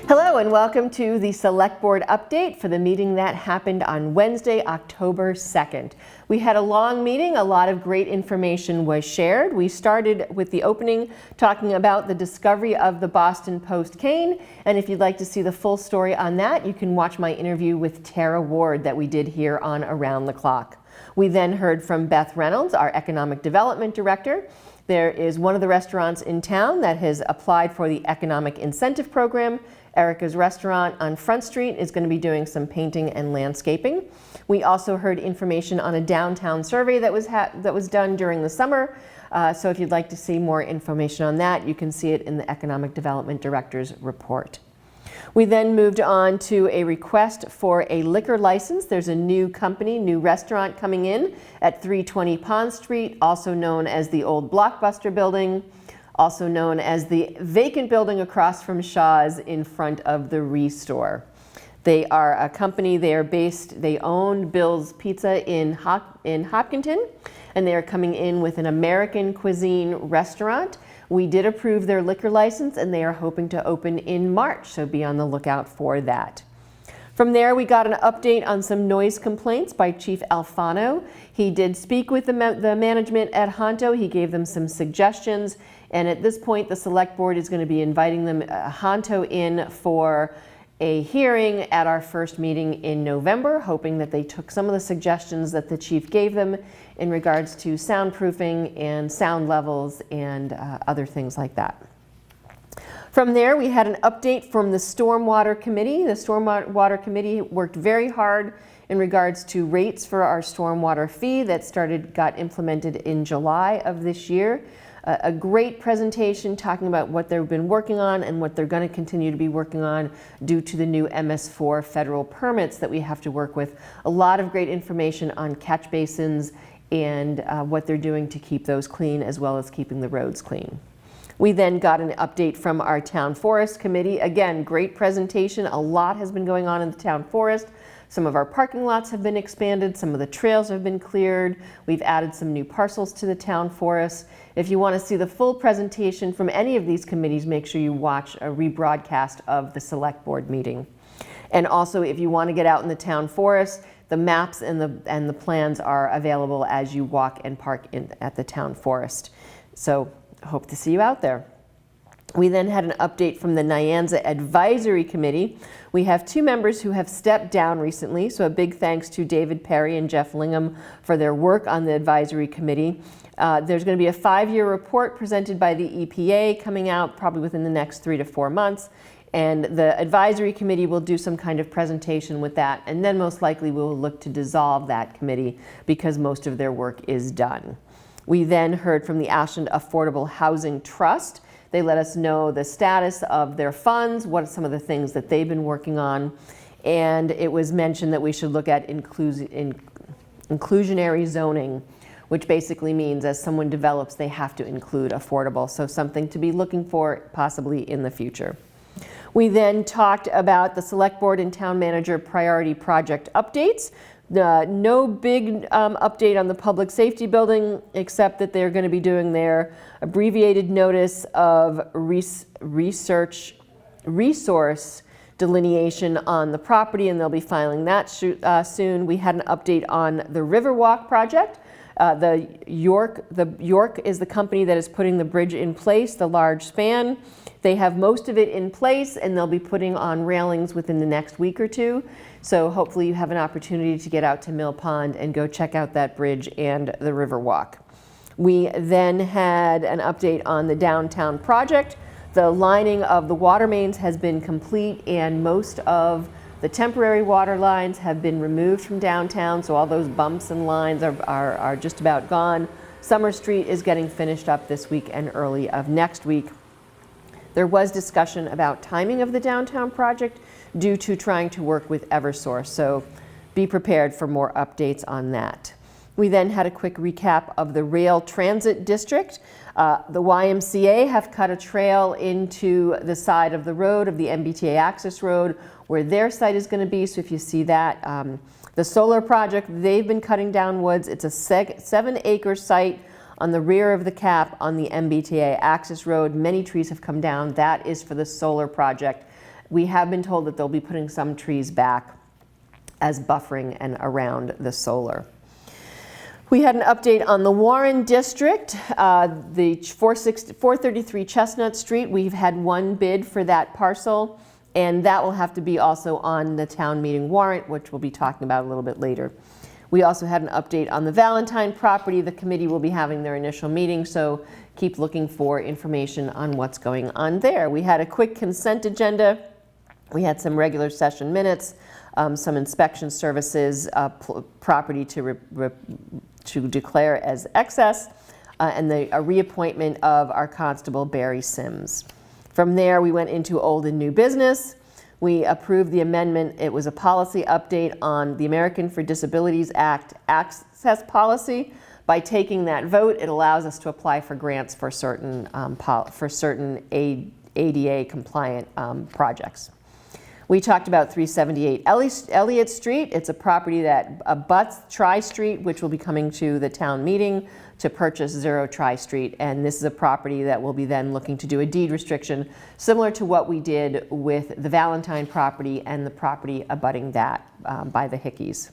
Hello and welcome to the Select Board update for the meeting that happened on Wednesday, October 2nd. We had a long meeting, a lot of great information was shared. We started with the opening talking about the discovery of the Boston Post cane, and if you'd like to see the full story on that, you can watch my interview with Tara Ward that we did here on Around the Clock. We then heard from Beth Reynolds, our Economic Development Director. There is one of the restaurants in town that has applied for the Economic Incentive Program. Erica's Restaurant on Front Street is going to be doing some painting and landscaping. We also heard information on a downtown survey that was done during the summer. So if you'd like to see more information on that, you can see it in the Economic Development Director's report. We then moved on to a request for a liquor license. There's a new company, new restaurant coming in at 320 Pond Street, also known as the old Blockbuster building, also known as the vacant building across from Shaw's in front of the Restore. They are a company, they own Bill's Pizza in Hopkinton, and they are coming in with an American cuisine restaurant. We did approve their liquor license and they are hoping to open in March, so be on the lookout for that. From there, we got an update on some noise complaints by Chief Alfano. He did speak with the management at Honto. He gave them some suggestions, and at this point, the Select Board is going to be inviting them, Honto, in for a hearing at our first meeting in November, hoping that they took some of the suggestions that the chief gave them in regards to soundproofing and sound levels and other things like that. From there, we had an update from the Stormwater Committee. The Stormwater Committee worked very hard in regards to rates for our stormwater fee that got implemented in July of this year. A great presentation talking about what they've been working on and what they're going to continue to be working on due to the new MS4 federal permits that we have to work with. A lot of great information on catch basins and what they're doing to keep those clean, as well as keeping the roads clean. We then got an update from our Town Forest Committee. Again, great presentation. A lot has been going on in the Town Forest. Some of our parking lots have been expanded. Some of the trails have been cleared. We've added some new parcels to the Town Forest. If you want to see the full presentation from any of these committees, make sure you watch a rebroadcast of the Select Board meeting. And also, if you want to get out in the Town Forest, the maps and the plans are available as you walk and park at the Town Forest. So hope to see you out there. We then had an update from the Nyanza Advisory Committee. We have two members who have stepped down recently, so a big thanks to David Perry and Jeff Lingham for their work on the Advisory Committee. There's going to be a 5-year report presented by the EPA coming out probably within the next 3 to 4 months, and the Advisory Committee will do some kind of presentation with that, and then most likely we'll look to dissolve that committee because most of their work is done. We then heard from the Ashland Affordable Housing Trust. They let us know the status of their funds, what are some of the things that they've been working on, and it was mentioned that we should look at inclusionary zoning, which basically means as someone develops, they have to include affordable, so something to be looking for possibly in the future. We then talked about the Select Board and Town Manager priority project updates. No big update on the public safety building, except that they're going to be doing their abbreviated notice of resource delineation on the property, and they'll be filing that soon. We had an update on the Riverwalk project. The York is the company that is putting the bridge in place, the large span. They have most of it in place, and they'll be putting on railings within the next week or two. So hopefully you have an opportunity to get out to Mill Pond and go check out that bridge and the Riverwalk. We then had an update on the downtown project. The lining of the water mains has been complete, and most of the temporary water lines have been removed from downtown, so all those bumps and lines are just about gone. Summer Street is getting finished up this week and early of next week. There was discussion about timing of the downtown project due to trying to work with Eversource, so be prepared for more updates on that. We then had a quick recap of the Rail Transit District. The YMCA have cut a trail into the side of the road, of the MBTA access road, where their site is going to be, so if you see that. The solar project, they've been cutting down woods. It's a 7-acre site on the rear of the cap on the MBTA access road. Many trees have come down. That is for the solar project. We have been told that they'll be putting some trees back as buffering and around the solar. We had an update on the Warren District, the 433 Chestnut Street. We've had one bid for that parcel, and that will have to be also on the town meeting warrant, which we'll be talking about a little bit later. We also had an update on the Valentine property. The committee will be having their initial meeting, so keep looking for information on what's going on there. We had a quick consent agenda. We had some regular session minutes, some inspection services, property to declare as excess, and a reappointment of our constable, Barry Sims. From there, we went into old and new business. We approved the amendment. It was a policy update on the American for Disabilities Act access policy. By taking that vote, it allows us to apply for grants for certain ADA compliant projects. We talked about 378 Elliott Street. It's a property that abuts Tri Street, which will be coming to the town meeting to purchase 0 Tri Street. And this is a property that will be then looking to do a deed restriction, similar to what we did with the Valentine property and the property abutting that by the Hickeys.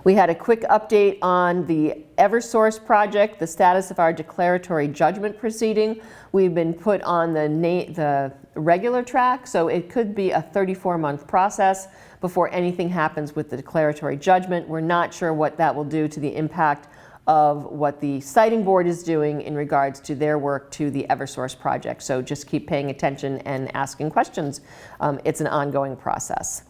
We had a quick update on the Eversource project, the status of our declaratory judgment proceeding. We've been put on the regular track, so it could be a 34-month process before anything happens with the declaratory judgment. We're not sure what that will do to the impact of what the siting board is doing in regards to their work to the Eversource project. So just keep paying attention and asking questions. It's an ongoing process.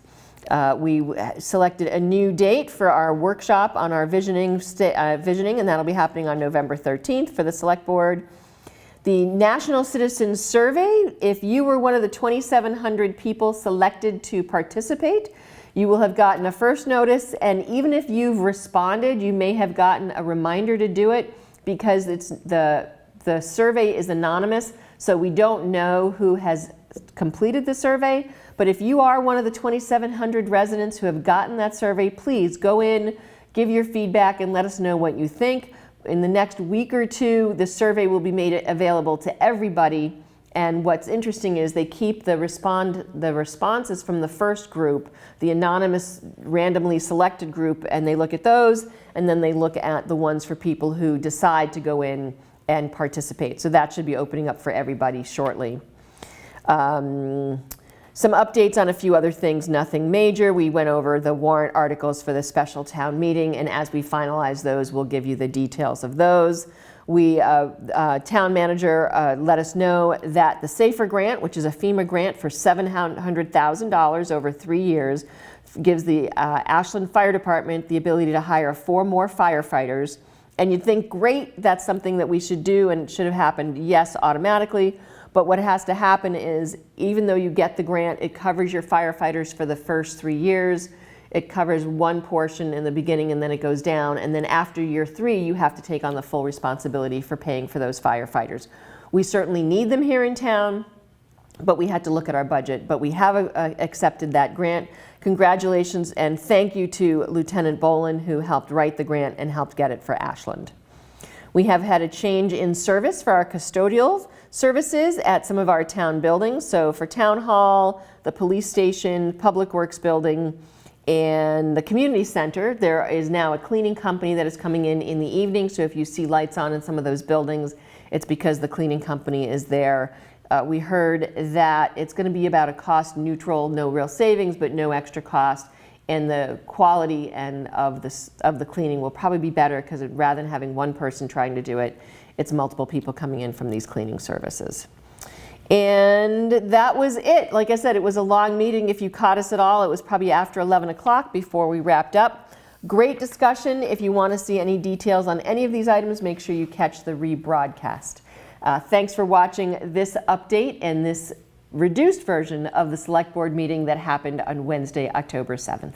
We selected a new date for our workshop on our visioning, and that'll be happening on November 13th for the Select Board. The National Citizen Survey, if you were one of the 2,700 people selected to participate, you will have gotten a first notice, and even if you've responded, you may have gotten a reminder to do it because the survey is anonymous, so we don't know who has completed the survey. But if you are one of the 2,700 residents who have gotten that survey, please go in, give your feedback, and let us know what you think. In the next week or two, the survey will be made available to everybody. And what's interesting is they keep the responses from the first group, the anonymous, randomly selected group, and they look at those, and then they look at the ones for people who decide to go in and participate. So that should be opening up for everybody shortly. Some updates on a few other things, nothing major. We went over the warrant articles for the special town meeting, and as we finalize those, we'll give you the details of those. Town manager let us know that the SAFER grant, which is a FEMA grant for $700,000 over 3 years, gives the Ashland Fire Department the ability to hire 4 more firefighters. And you'd think, great, that's something that we should do and it should have happened, yes, automatically. But what has to happen is, even though you get the grant, it covers your firefighters for the first 3 years. It covers one portion in the beginning and then it goes down. And then after year 3, you have to take on the full responsibility for paying for those firefighters. We certainly need them here in town, but we had to look at our budget. But we have accepted that grant. Congratulations and thank you to Lieutenant Bolin, who helped write the grant and helped get it for Ashland. We have had a change in service for our custodial services at some of our town buildings. So for Town Hall, the police station, Public Works building, and the community center, there is now a cleaning company that is coming in the evening. So if you see lights on in some of those buildings, it's because the cleaning company is there. We heard that it's going to be about a cost neutral, no real savings, but no extra cost. And the quality of the cleaning will probably be better because rather than having one person trying to do it, it's multiple people coming in from these cleaning services. And that was it. Like I said, it was a long meeting. If you caught us at all, it was probably after 11 o'clock before we wrapped up. Great discussion. If you want to see any details on any of these items, make sure you catch the rebroadcast. Thanks for watching this update and this reduced version of the Select Board meeting that happened on Wednesday, October 7th.